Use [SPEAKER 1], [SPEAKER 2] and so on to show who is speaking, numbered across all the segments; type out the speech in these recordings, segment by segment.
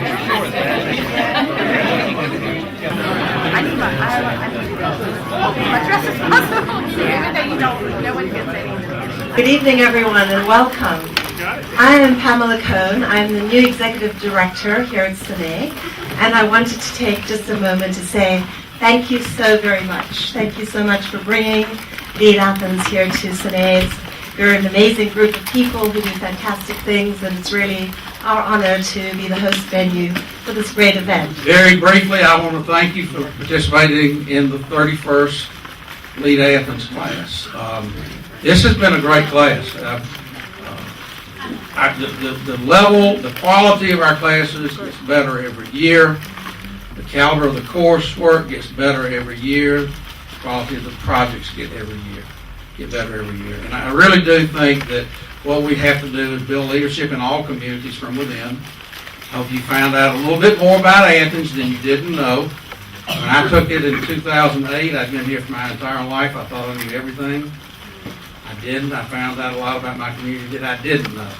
[SPEAKER 1] Good evening, everyone, and welcome. I am Pamela Cohn. I'm the new Executive Director here at Sine, and I wanted to take just a moment to say thank you so very much. Thank you so much for bringing Lead Athens here to Sine. You're an amazing group of people who do fantastic things, and it's really our honor to be the host venue for this great event.
[SPEAKER 2] Very briefly, I want to thank you for participating in the 31st Lead Athens class. This has been a great class. The level, the quality of our classes gets better every year. The caliber of the coursework gets better every year. The quality of the projects get better every year. And I really do think that what we have to do is build leadership in all communities from within. I hope you found out a little bit more about Athens than you didn't know. When I took it in 2008, I'd been here for my entire life. I thought I knew everything. I didn't. I found out a lot about my community that I didn't know.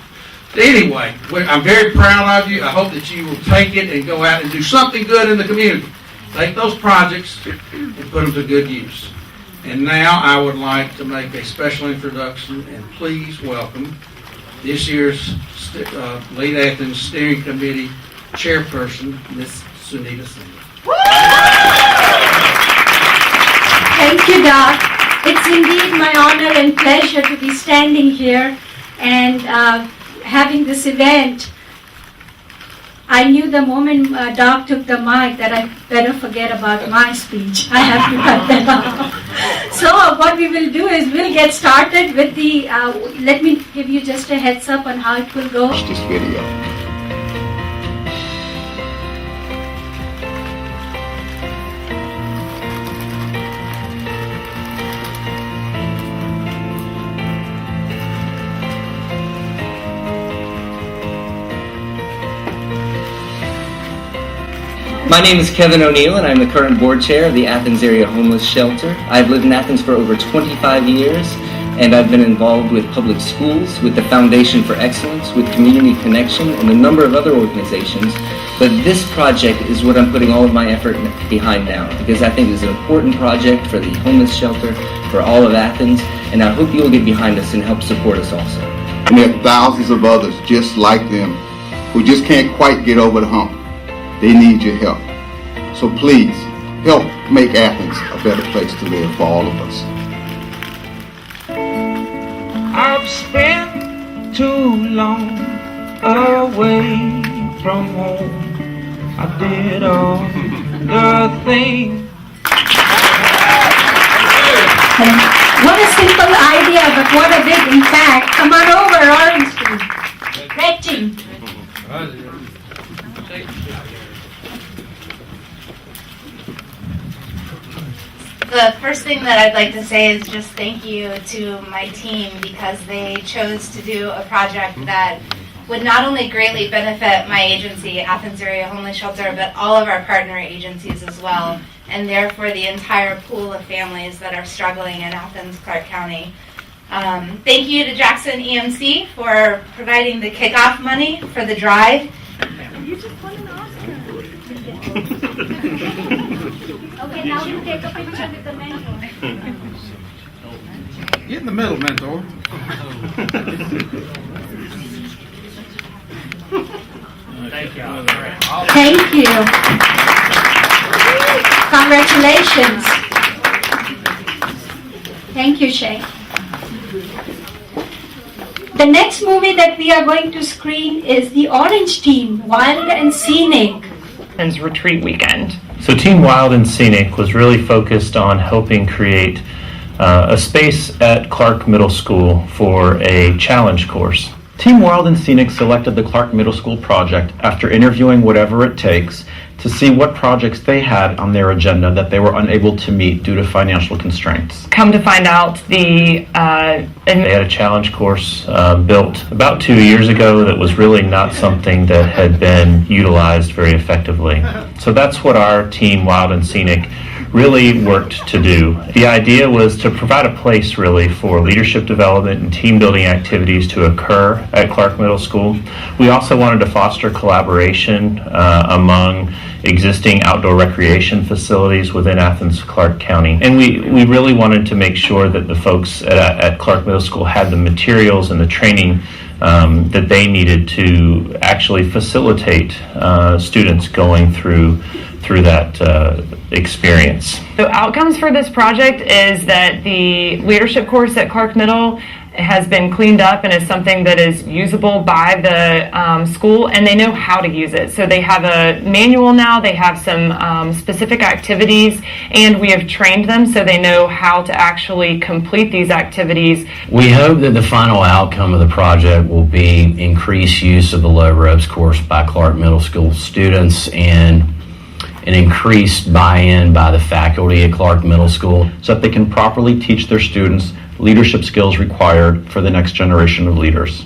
[SPEAKER 2] Anyway, I'm very proud of you. I hope that you will take it and go out and do something good in the community. Take those projects and put them to good use. And now I would like to make a special introduction and please welcome this year's Lead Athens Steering Committee Chairperson, Ms. Sunita Singh.
[SPEAKER 3] Thank you, Doc. It's indeed my honor and pleasure to be standing here and having this event. I knew the moment Doc took the mic that I better forget about my speech. I have to cut that off. So what we will do is we'll get started with the, let me give you just a heads up on how it will go.
[SPEAKER 4] Watch this video.
[SPEAKER 5] My name is Kevin O'Neill, and I'm the current board chair of the Athens Area Homeless Shelter. I've lived in Athens for over 25 years, and I've been involved with public schools, with the Foundation for Excellence, with Community Connection, and a number of other organizations. But this project is what I'm putting all of my effort behind now, because I think it's an important project for the homeless shelter, for all of Athens, and I hope you'll get behind us and help support us also.
[SPEAKER 4] And there are thousands of others just like them who just can't quite get over the hump. They need your help. So please, help make Athens a better place to live for all of us.
[SPEAKER 6] I've spent too long away from home. I did all the things.
[SPEAKER 3] What a simple idea, but what a big impact. Come on over, Orange Team. Red Team.
[SPEAKER 7] The first thing that I'd like to say is just thank you to my team because they chose to do a project that would not only greatly benefit my agency, Athens Area Homeless Shelter, but all of our partner agencies as well, and therefore the entire pool of families that are struggling in Athens, Clark County. Thank you to Jackson EMC for providing the kickoff money for the drive. You just won an Oscar.
[SPEAKER 3] Okay, now we'll take a picture with the mentor.
[SPEAKER 2] Get in the middle, mentor.
[SPEAKER 3] Thank you. Congratulations. Thank you, Shay. The next movie that we are going to screen is The Orange Team, Wild and Scenic.
[SPEAKER 8] Retreat weekend. So Team Wild and Scenic was really focused on helping create a space at Clark Middle School for a challenge course. Team Wild and Scenic selected the Clark Middle School project after interviewing Whatever It Takes to see what projects they had on their agenda that they were unable to meet due to financial constraints.
[SPEAKER 9] Come to find out,
[SPEAKER 8] they had a challenge course built about 2 years ago that was really not something that had been utilized very effectively. So that's what our Team Wild and Scenic really worked to do. The idea was to provide a place really for leadership development and team building activities to occur at Clark Middle School. We also wanted to foster collaboration among existing outdoor recreation facilities within Athens, Clark County. And we really wanted to make sure that the folks at Clark Middle School had the materials and the training that they needed to actually facilitate students going through that experience.
[SPEAKER 9] So outcomes for this project is that the leadership course at Clark Middle has been cleaned up and is something that is usable by the school, and they know how to use it. So they have a manual now, they have some specific activities, and we have trained them so they know how to actually complete these activities.
[SPEAKER 10] We hope that the final outcome of the project will be increased use of the low ropes course by Clark Middle School students and an increased buy-in by the faculty at Clark Middle School
[SPEAKER 11] so that they can properly teach their students leadership skills required for the next generation of leaders.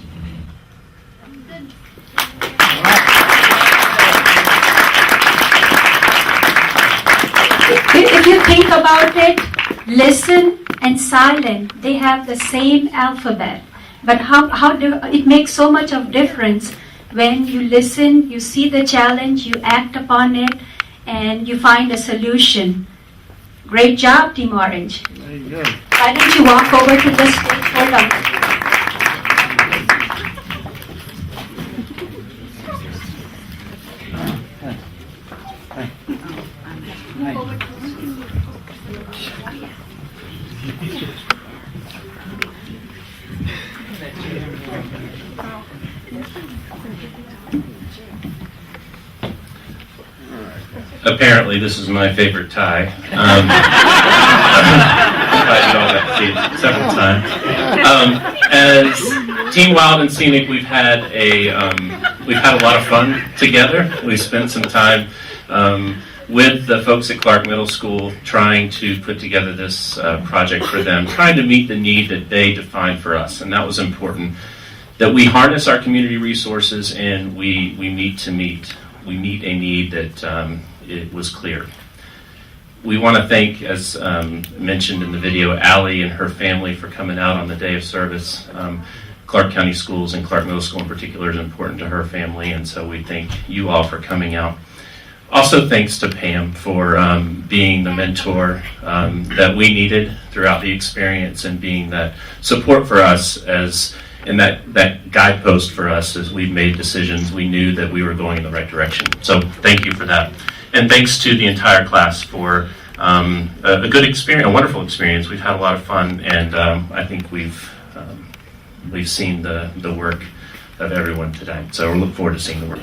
[SPEAKER 3] If you think about it, listen and silent, they have the same alphabet. But it makes so much of difference when you listen, you see the challenge, you act upon it, and you find a solution. Great job, Team Orange.
[SPEAKER 2] There you go.
[SPEAKER 3] Why don't you walk over to the stage? Hold on.
[SPEAKER 12] Apparently, this is my favorite tie. You all got to see it several times. As Team Wild and Scenic, we've had a lot of fun together. We spent some time with the folks at Clark Middle School trying to put together this project for them, trying to meet the need that they defined for us, and that was important. That we harness our community resources and we meet a need that it was clear. We want to thank, as mentioned in the video, Allie and her family for coming out on the day of service. Clark County Schools and Clark Middle School in particular is important to her family, and so we thank you all for coming out. Also thanks to Pam for being the mentor that we needed throughout the experience and being that support for us and that guidepost for us as we made decisions. We knew that we were going in the right direction. So thank you for that. And thanks to the entire class for a good experience, a wonderful experience. We've had a lot of fun, and I think we've seen the work of everyone today. So we look forward to seeing the work.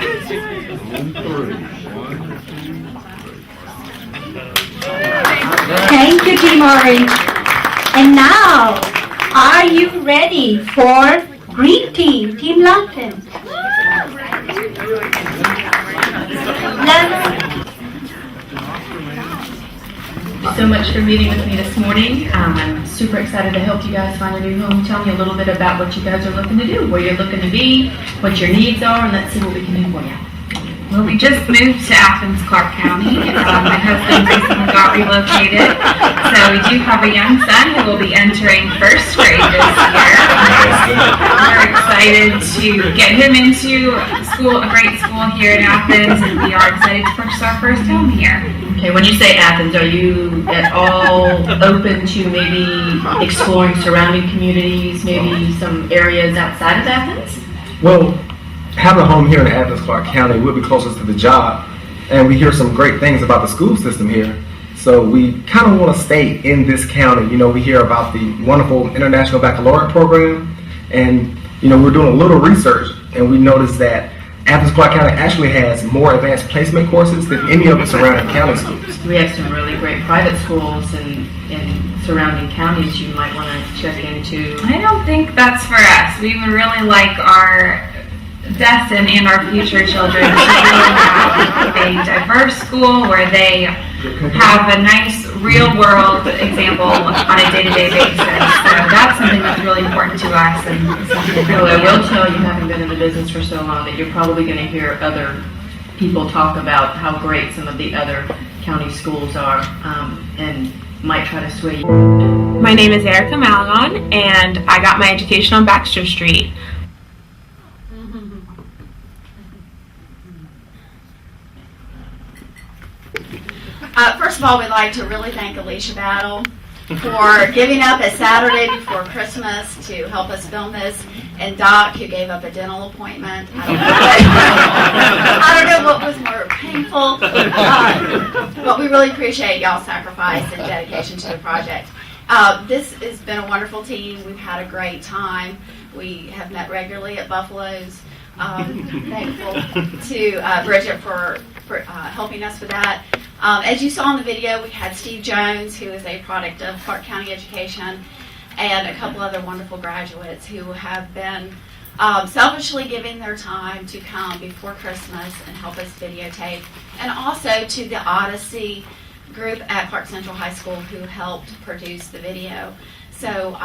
[SPEAKER 3] Thank you, Team Orange. And now, are you ready for Green Team, Team Lawton?
[SPEAKER 13] Thank you so much for meeting with me this morning. I'm super excited to help you guys find a new home. Tell me a little bit about what you guys are looking to do, where you're looking to be, what your needs are, and let's see what we can do for you.
[SPEAKER 14] Well, we just moved to Athens, Clark County. My husband recently got relocated. So we do have a young son who will be entering first grade this year. We're excited to get him into school, a great school here in Athens, and we are excited to purchase our first home here.
[SPEAKER 13] Okay, when you say Athens, are you at all open to maybe exploring surrounding communities, maybe some areas outside of Athens?
[SPEAKER 15] Well, having a home here in Athens, Clark County, we'll be closest to the job, and we hear some great things about the school system here. So we kind of want to stay in this county. You know, we hear about the wonderful International Baccalaureate program, and you know, we're doing a little research, and we noticed that Athens, Clark County actually has more advanced placement courses than any of the surrounding county schools.
[SPEAKER 13] We have some really great private schools in surrounding counties you might want to check into.
[SPEAKER 14] I don't think that's for us. We would really like our Destin and our future children to really have a diverse school where they have a nice real-world example on a day-to-day basis. So that's something that's really important to us. And
[SPEAKER 13] Well, I will tell you, having been in the business for so long, that you're probably going to hear other people talk about how great some of the other County schools are, and might try to sway you.
[SPEAKER 16] My name is Erica Malagon, and I got my education on Baxter Street.
[SPEAKER 17] First of all, we'd like to really thank Alicia Battle for giving up a Saturday before Christmas to help us film this, and Doc, who gave up a dental appointment. I don't know what was more painful, but we really appreciate y'all's sacrifice and dedication to the project. This has been a wonderful team. We've had a great time. We have met regularly at Buffalo's. Thankful to Bridget for helping us with that. As you saw in the video, we had Steve Jones, who is a product of Clark County Education, and a couple other wonderful graduates who have been selfishly giving their time to come before Christmas and help us videotape. And also to the Odyssey group at Clark Central High School who helped produce the video. So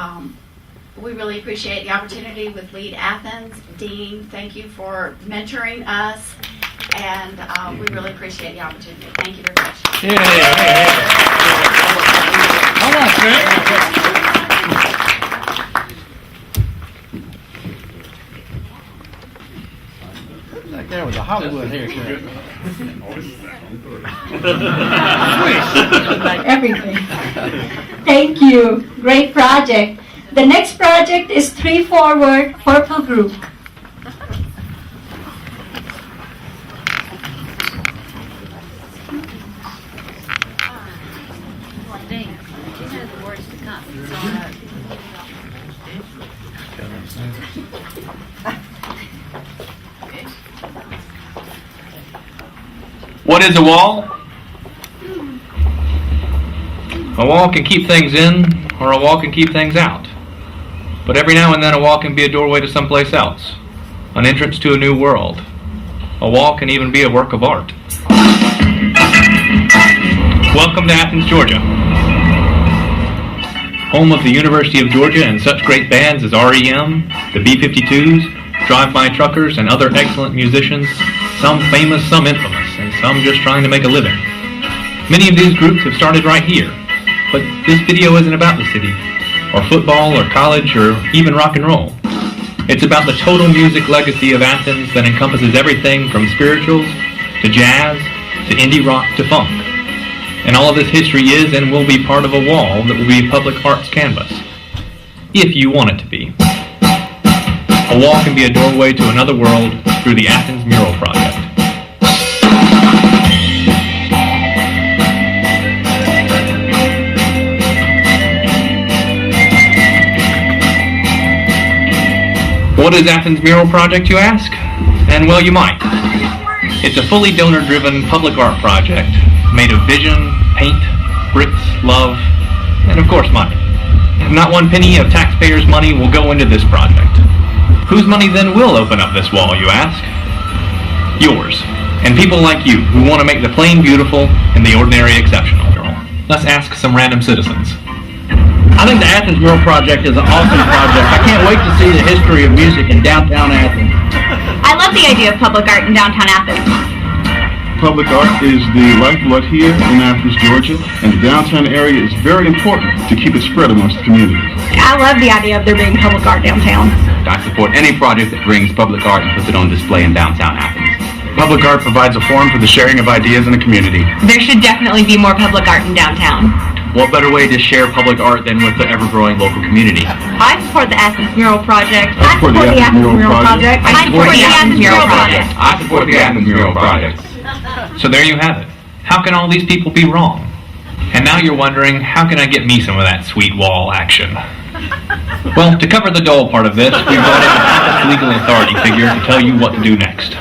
[SPEAKER 17] we really appreciate the opportunity with Lead Athens. Dean, thank you for mentoring us, and we really appreciate the opportunity. Thank you very much.
[SPEAKER 18] Like there was a Hollywood haircut.
[SPEAKER 3] Everything. Thank you. Great project. The next project is 3Forward Purple Group.
[SPEAKER 19] What is a wall? A wall can keep things in, or a wall can keep things out. But every now and then a wall can be a doorway to someplace else, an entrance to a new world. A wall can even be a work of art. Welcome to Athens, Georgia, home of the University of Georgia and such great bands as REM, the B-52s, Drive-By Truckers, and other excellent musicians, some famous, some infamous, and some just trying to make a living. Many of these groups have started right here, but this video isn't about the city, or football, or college, or even rock and roll. It's about the total music legacy of Athens that encompasses everything from spirituals, to jazz, to indie rock, to funk. And all of this history is and will be part of a wall that will be public arts canvas, if you want it to be. A wall can be a doorway to another world through the Athens Mural Project. What is Athens Mural Project, you ask? And well, you might. It's a fully donor-driven public art project made of vision, paint, bricks, love, and of course money. Not one penny of taxpayers' money will go into this project. Whose money then will open up this wall, you ask? Yours. And people like you who want to make the plain beautiful and the ordinary exceptional. Let's ask some random citizens.
[SPEAKER 18] I think the Athens Mural Project is an awesome project. I can't wait to see the history of music in downtown Athens.
[SPEAKER 20] I love the idea of public art in downtown Athens.
[SPEAKER 21] Public art is the lifeblood here in Athens, Georgia, and the downtown area is very important to keep it spread amongst the community.
[SPEAKER 20] I love the idea of there being public art downtown.
[SPEAKER 22] I support any project that brings public art and puts it on display in downtown Athens.
[SPEAKER 23] Public art provides a forum for the sharing of ideas in a community.
[SPEAKER 20] There should definitely be more public art in downtown.
[SPEAKER 22] What better way to share public art than with the ever-growing local community?
[SPEAKER 20] I support the Athens Mural Project.
[SPEAKER 21] I support the Athens Mural Project.
[SPEAKER 20] I support the Athens Mural Project.
[SPEAKER 22] I support the Athens Mural Project.
[SPEAKER 19] So there you have it. How can all these people be wrong? And now you're wondering, how can I get me some of that sweet wall action? Well, to cover the dull part of this, we brought in an Athens legal authority figure to tell you what to do next.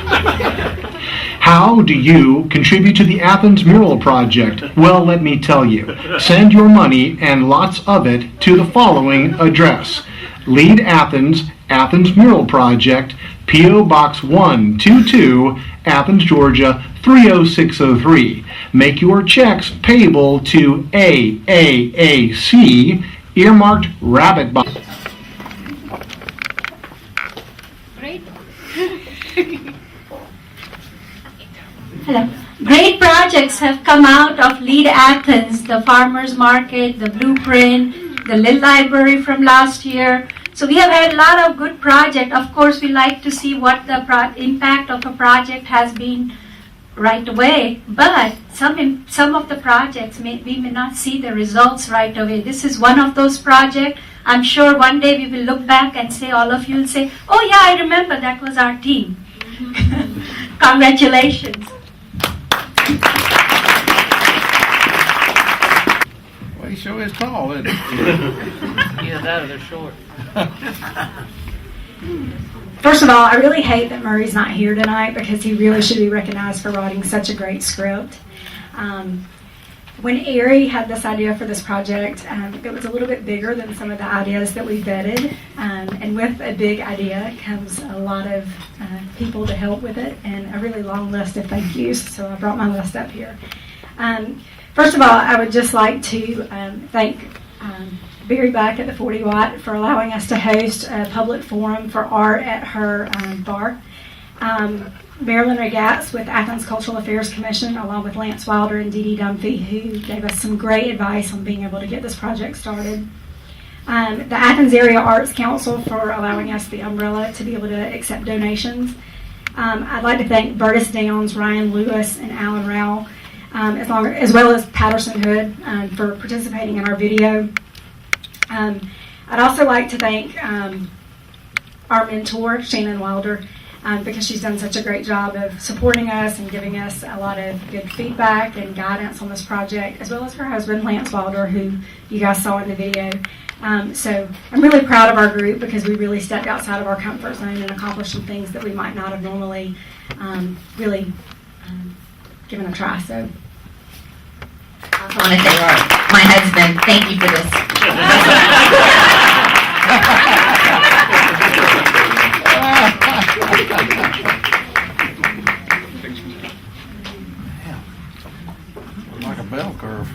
[SPEAKER 24] How do you contribute to the Athens Mural Project? Well, let me tell you. Send your money, and lots of it, to the following address. Lead Athens, Athens Mural Project, P.O. Box 122, Athens, Georgia, 30603. Make your checks payable to AAAC, earmarked Rabbit Box.
[SPEAKER 3] Hello. Great projects have come out of Lead Athens, the farmers market, the blueprint, the Lil Library from last year. So we have had a lot of good projects. Of course, we like to see what the impact of a project has been right away, but some of the projects we may not see the results right away. This is one of those projects. I'm sure one day we will look back and say, all of you will say, oh yeah, I remember, that was our team. Congratulations.
[SPEAKER 2] Well, he sure is tall, isn't he?
[SPEAKER 1] Yeah, that they're short.
[SPEAKER 4] First of all, I really hate that Murray's not here tonight because he really should be recognized for writing such a great script. When Ari had this idea for this project, it was a little bit bigger than some of the ideas that we vetted. And with a big idea comes a lot of people to help with it and a really long list of thank yous. So I brought my list up here. First of all, I would just like to thank Barry Buck at the 40 Watt for allowing us to host a public forum for art at her bar. Marilyn Regatz with Athens Cultural Affairs Commission, along with Lance Wilder and Dee Dee Dunphy, who gave us some great advice on being able to get this project started. The Athens Area Arts Council for allowing us the umbrella to be able to accept donations. I'd like to thank Burtis Downs, Ryan Lewis, and Alan Rowell, as well as Patterson Hood for participating in our video. I'd also like to thank our mentor, Shannon Wilder, because she's done such a great job of supporting us and giving us a lot of good feedback and guidance on this project, as well as her husband, Lance Wilder, who you guys saw in the video. So I'm really proud of our group because we really stepped outside of our comfort zone and accomplished some things that we might not have normally really given a try. So
[SPEAKER 5] I also want to thank my husband. Thank you for this.
[SPEAKER 2] Like a bell curve.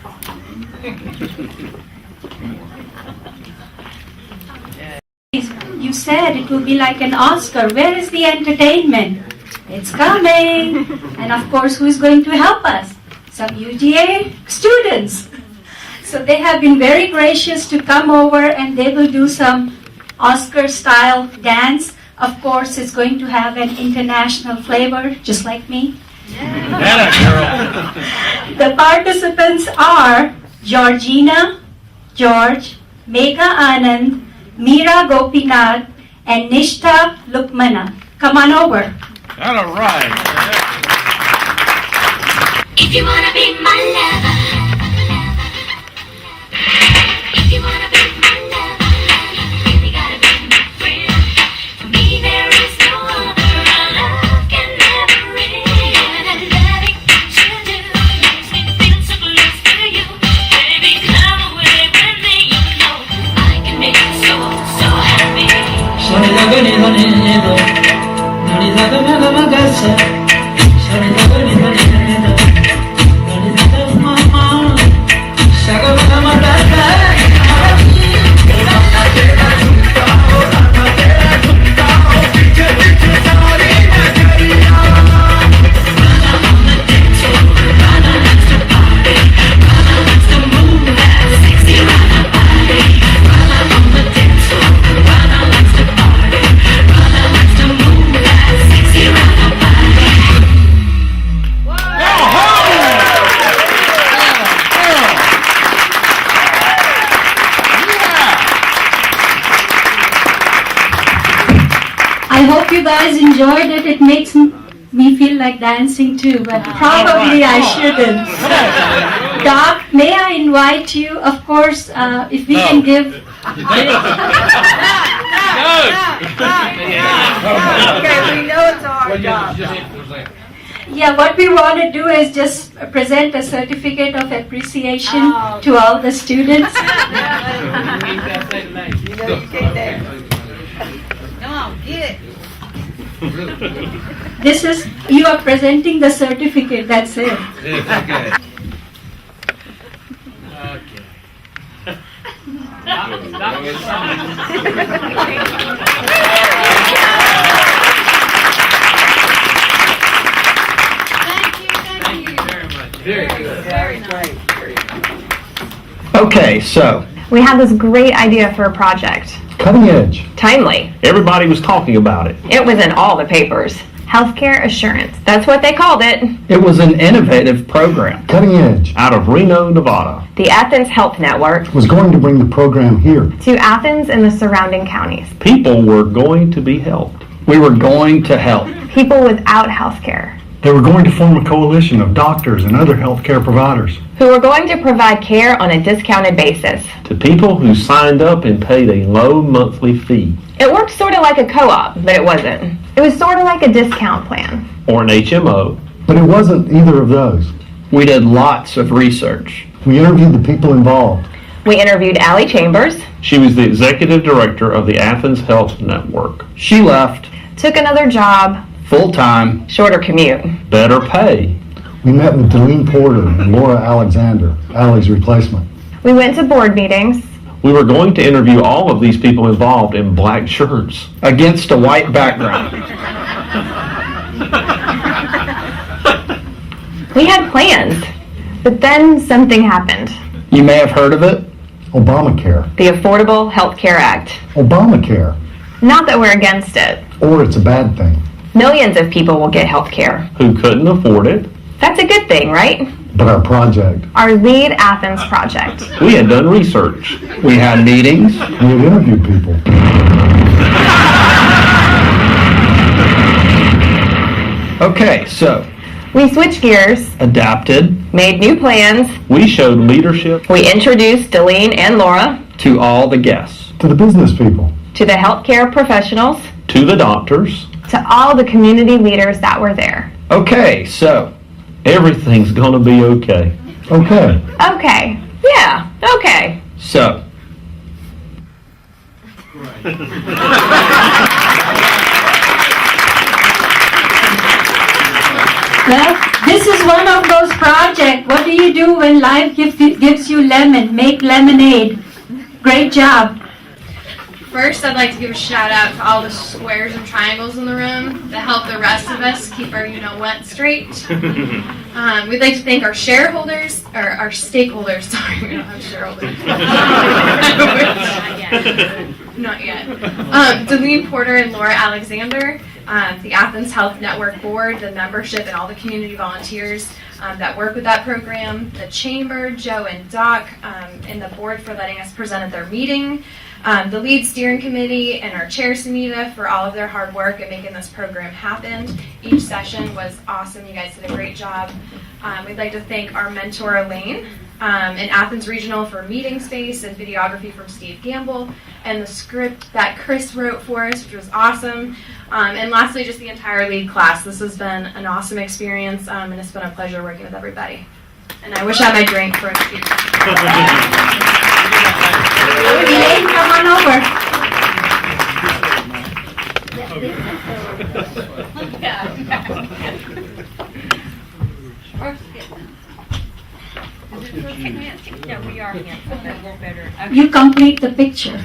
[SPEAKER 3] You said it will be like an Oscar. Where is the entertainment? It's coming. And of course, who's going to help us? Some UGA students. So they have been very gracious to come over and they will do some Oscar-style dance. Of course, it's going to have an international flavor, just like me. The participants are Georgina, George, Megha Anand, Meera Gopinath, and Nishtha Lukmana. Come on over.
[SPEAKER 2] All right.
[SPEAKER 6] If you wanna be my lover, if you wanna be my lover, you really gotta be my friend. For me there is no other, our love can never end. And loving what you do makes me feel so close to you. Baby, come away with me, you know I can make you so, so happy.
[SPEAKER 3] I hope you guys enjoyed it. It makes me feel like dancing too, but probably I shouldn't. Doc, may I invite you, of course, if we can give...
[SPEAKER 6] Okay, we know it's our job.
[SPEAKER 3] Yeah, what we want to do is just present a certificate of appreciation to all the students.
[SPEAKER 6] You know you can't dance. Come on, get it.
[SPEAKER 3] This is, you are presenting the certificate, that's it.
[SPEAKER 2] Okay.
[SPEAKER 17] Thank you.
[SPEAKER 18] Okay, so
[SPEAKER 20] We had this great idea for a project.
[SPEAKER 24] Cutting edge.
[SPEAKER 20] Timely.
[SPEAKER 18] everybody was talking about it.
[SPEAKER 20] It was in all the papers. Healthcare assurance. That's what they called it.
[SPEAKER 18] It was an innovative program
[SPEAKER 24] Cutting edge.
[SPEAKER 18] out of Reno, Nevada.
[SPEAKER 20] The Athens Health Network
[SPEAKER 24] Was going to bring the program here.
[SPEAKER 20] to Athens and the surrounding counties.
[SPEAKER 11] People were going to be helped.
[SPEAKER 18] We were going to help.
[SPEAKER 20] People without healthcare,
[SPEAKER 24] They were going to form a coalition of doctors and other healthcare providers.
[SPEAKER 20] who were going to provide care on a discounted basis.
[SPEAKER 11] To people who signed up and paid a low monthly fee,
[SPEAKER 20] It worked sort of like a co-op, but it wasn't. It was sort of like a discount plan.
[SPEAKER 11] or an HMO.
[SPEAKER 24] But it wasn't either of those.
[SPEAKER 18] We did lots of research.
[SPEAKER 24] We interviewed the people involved.
[SPEAKER 20] We interviewed Allie Chambers,
[SPEAKER 11] She was the executive director of the Athens Health Network.
[SPEAKER 18] She left,
[SPEAKER 20] took another job,
[SPEAKER 18] full-time.
[SPEAKER 20] shorter commute.
[SPEAKER 11] Better pay.
[SPEAKER 24] We met with Delene Porter and Laura Alexander, Allie's replacement.
[SPEAKER 20] We went to board meetings.
[SPEAKER 11] We were going to interview all of these people involved in black shirts.
[SPEAKER 18] Against a white background.
[SPEAKER 20] We had plans. But then something happened.
[SPEAKER 18] You may have heard of it.
[SPEAKER 24] Obamacare.
[SPEAKER 20] The Affordable Health Care Act.
[SPEAKER 24] Obamacare.
[SPEAKER 20] Not that we're against it.
[SPEAKER 24] Or it's a bad thing.
[SPEAKER 20] Millions of people will get health care.
[SPEAKER 11] Who couldn't afford it.
[SPEAKER 20] That's a good thing, right?
[SPEAKER 24] But our project.
[SPEAKER 20] Our Lead Athens project.
[SPEAKER 11] We had done research.
[SPEAKER 18] We had meetings.
[SPEAKER 24] We had interviewed people.
[SPEAKER 18] Okay, so
[SPEAKER 20] We switched gears,
[SPEAKER 18] adapted
[SPEAKER 20] made new plans.
[SPEAKER 11] We showed leadership
[SPEAKER 20] We introduced Delene and Laura
[SPEAKER 18] to all the guests.
[SPEAKER 24] To the business people.
[SPEAKER 20] to the healthcare professionals,
[SPEAKER 11] to the doctors.
[SPEAKER 20] to all the community leaders that were there.
[SPEAKER 18] Okay, so
[SPEAKER 11] Everything's gonna be okay.
[SPEAKER 24] Okay.
[SPEAKER 20] Okay. Yeah. Okay.
[SPEAKER 18] So,
[SPEAKER 3] Well, this is one of those projects. What do you do when life gives you lemon? Make lemonade. Great job.
[SPEAKER 7] First, I'd like to give a shout out to all the squares and triangles in the room that help the rest of us keep our, went straight. We'd like to thank our shareholders, or our stakeholders, sorry, we don't have shareholders. Not yet. Delene Porter and Laura Alexander, the Athens Health Network Board, the membership, and all the community volunteers that work with that program, the Chamber, Joe and Doc, and the board for letting us present at their meeting. The lead steering committee and our chair, Sunita, for all of their hard work at making this program happen. Each session was awesome. You guys did a great job. We'd like to thank our mentor, Elaine, and Athens Regional for meeting space and videography from Steve Gamble, and the script that Chris wrote for us, which was awesome. And lastly, just the entire lead class. This has been an awesome experience, and it's been a pleasure working with everybody. And I wish I had my drink for a few.
[SPEAKER 3] Elaine, come on over.
[SPEAKER 6] Yeah, we are handsome, but we're better.
[SPEAKER 3] You complete the picture.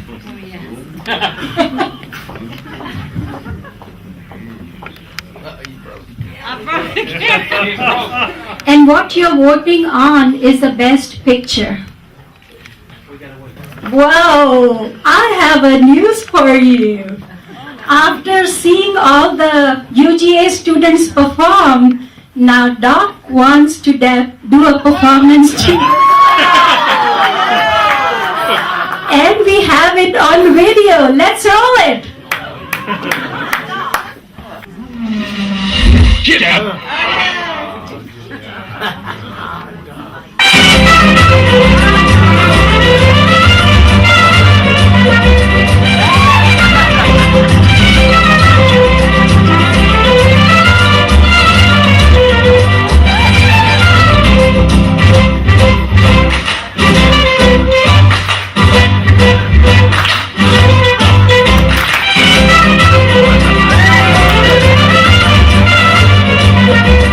[SPEAKER 3] And what you're voting on is the best picture. Whoa, I have a news for you. After seeing all the UGA students perform, now Doc wants to do a performance too. And we have it on video. Let's roll it.
[SPEAKER 18] get out.
[SPEAKER 6] Thank you.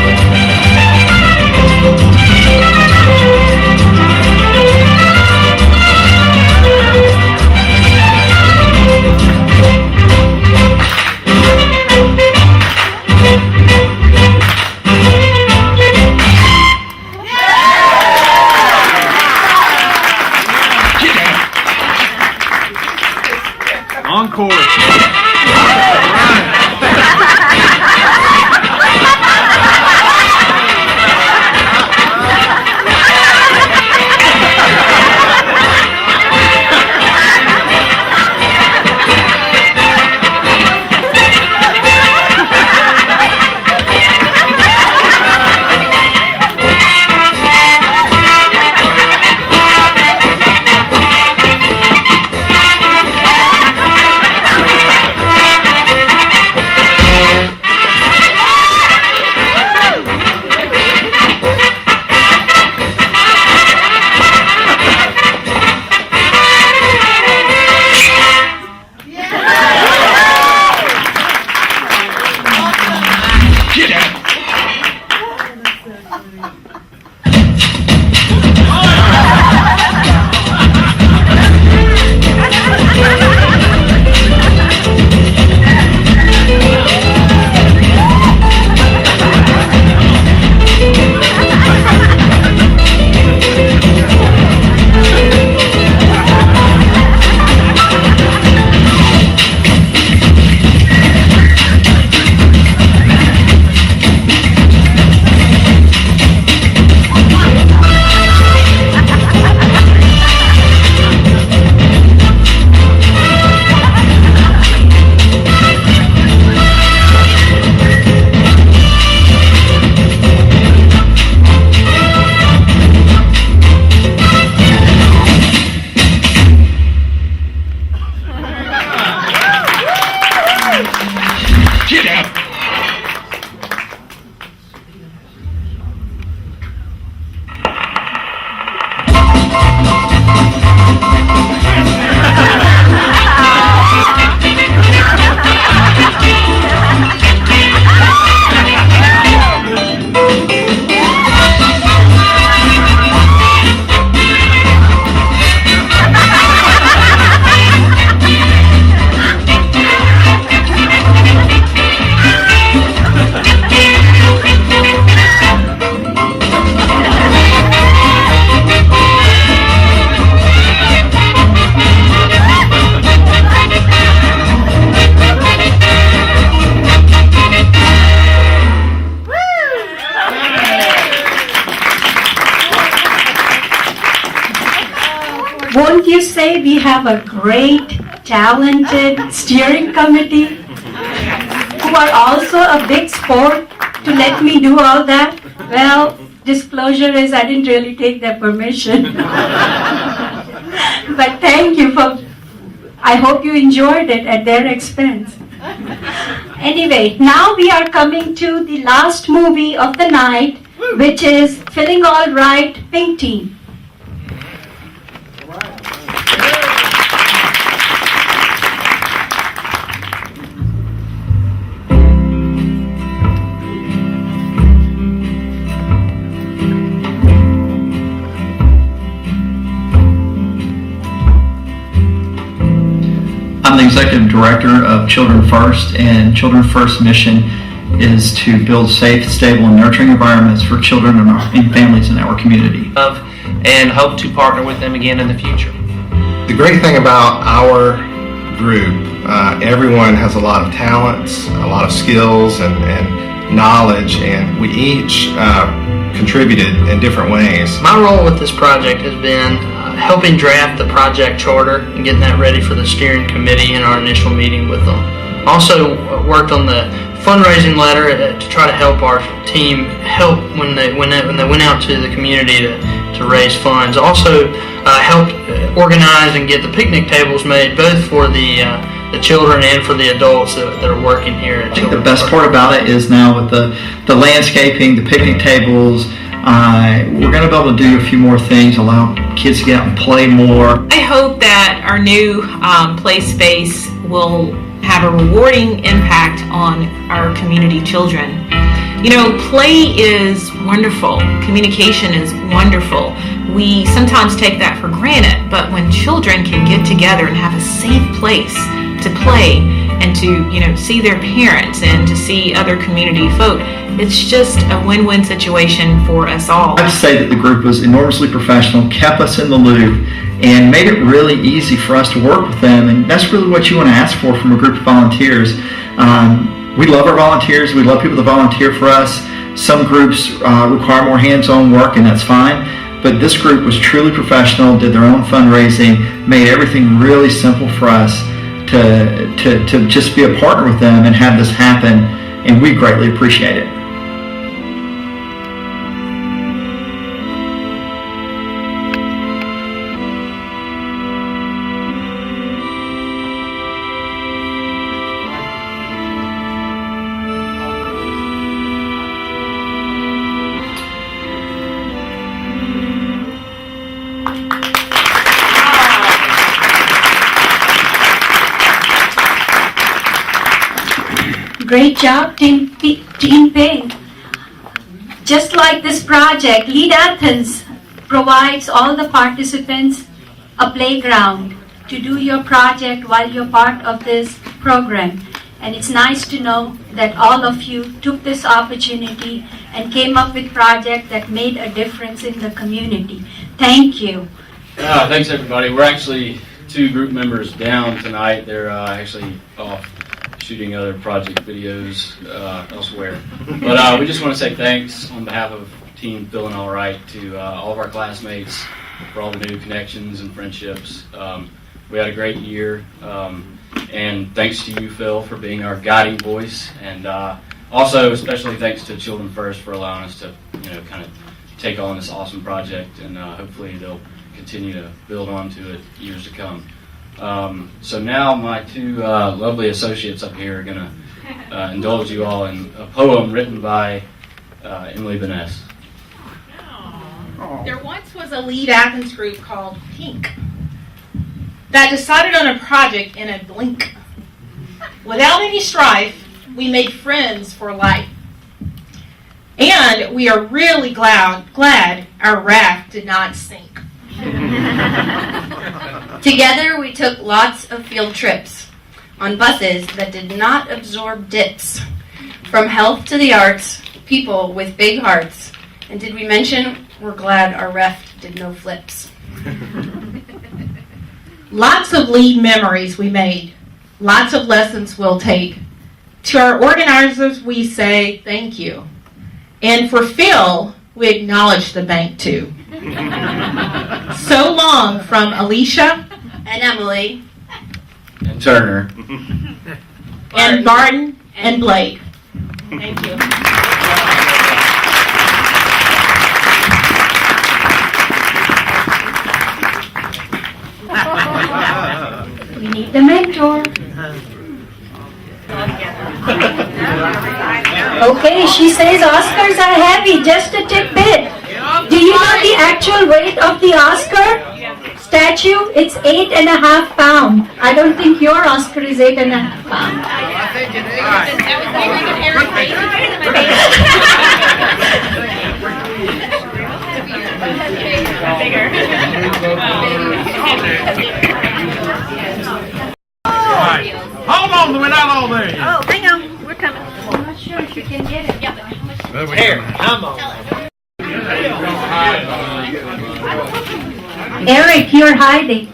[SPEAKER 18] Get out.
[SPEAKER 3] Won't you say we have a great, talented steering committee who are also a big sport to let me do all that? Well, disclosure is I didn't really take their permission. But thank you I hope you enjoyed it at their expense. Anyway, now we are coming to the last movie of the night, which is Feeling All Right, Pink Team.
[SPEAKER 8] I'm the Executive Director of Children First, and Children First mission is to build safe, stable, and nurturing environments for children and families in our community.
[SPEAKER 1] And hope to partner with them again in the future.
[SPEAKER 15] The great thing about our group, everyone has a lot of talents, a lot of skills and knowledge, and we each contributed in different ways.
[SPEAKER 1] My role with this project has been helping draft the project charter and getting that ready for the steering committee in our initial meeting with them. Also worked on the fundraising letter to try to help our team help when they went out to the community to raise funds. Also helped organize and get the picnic tables made both for the children and for the adults that are working here.
[SPEAKER 8] I think the best part about it is now with the landscaping, the picnic tables, we're going to be able to do a few more things, allow kids to get out and play more.
[SPEAKER 16] I hope that our new play space will have a rewarding impact on our community children. You know, play is wonderful. Communication is wonderful. We sometimes take that for granted, but when children can get together and have a safe place to play and to, see their parents and to see other community folk, it's just a win-win situation for us all.
[SPEAKER 8] I'd say that the group was enormously professional, kept us in the loop, and made it really easy for us to work with them, and that's really what you want to ask for from a group of volunteers. We love our volunteers. We love people that volunteer for us. Some groups require more hands-on work, and that's fine, but this group was truly professional, did their own fundraising, made everything really simple for us to just be a partner with them and have this happen, and we greatly appreciate it.
[SPEAKER 3] Great job, Team Pink. Just like this project, Lead Athens provides all the participants a playground to do your project while you're part of this program. And it's nice to know that all of you took this opportunity and came up with projects that made a difference in the community. Thank you.
[SPEAKER 9] Thanks, everybody. We're actually 2 group members down tonight. They're actually off shooting other project videos elsewhere. But we just want to say thanks on behalf of Team Feeling All Right to all of our classmates for all the new connections and friendships. We had a great year, and thanks to you, Phil, for being our guiding voice, and also especially thanks to Children First for allowing us to, kind of take on this awesome project, and hopefully they'll continue to build onto it years to come. So now my 2 lovely associates up here are going to indulge you all in a poem written by Emily Beness.
[SPEAKER 16] There once was a lead Athens group called Pink that decided on a project in a blink. Without any strife, we made friends for life. And we are really glad our raft did not sink.
[SPEAKER 10] Together we took lots of field trips on buses that did not absorb dips. From health to the arts, people with big hearts. And did we mention we're glad our raft did no flips?
[SPEAKER 16] Lots of lead memories we made. Lots of lessons we'll take. To our organizers we say thank you. And for Phil, we acknowledge the bank too. So long from Alicia
[SPEAKER 10] and Emily
[SPEAKER 9] and Turner
[SPEAKER 16] and Barton and Blake. Thank you.
[SPEAKER 3] We need the mentor. Okay, she says Oscars are heavy, just a tidbit. Do you know the actual weight of the Oscar statue? It's 8.5 pounds. I don't think your Oscar is 8.5 pounds.
[SPEAKER 6] I think it
[SPEAKER 2] Hold on, we're not all there yet.
[SPEAKER 6] Oh, hang on. We're coming.
[SPEAKER 3] I'm not sure if you can get it.
[SPEAKER 2] Here, come on.
[SPEAKER 3] Eric, you're hiding.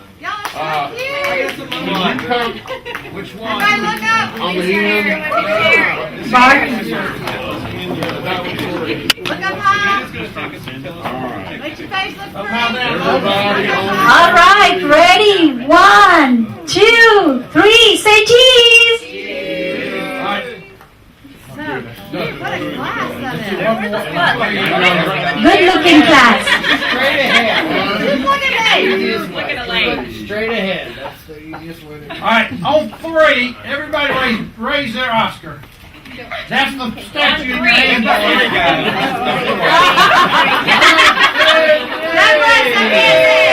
[SPEAKER 2] Which one?
[SPEAKER 6] Look up.
[SPEAKER 2] On the end.
[SPEAKER 6] Look up high. Make your face look pretty.
[SPEAKER 3] All right, ready? 1, 2, 3. Say cheese.
[SPEAKER 6] What a class that is.
[SPEAKER 3] Good looking class.
[SPEAKER 2] Straight ahead.
[SPEAKER 6] Look at me.
[SPEAKER 2] Look at the lady. Straight ahead. That's the easiest way to. All right, on 3, everybody raise their Oscar. That's the statue in your hand.
[SPEAKER 6] That was amazing.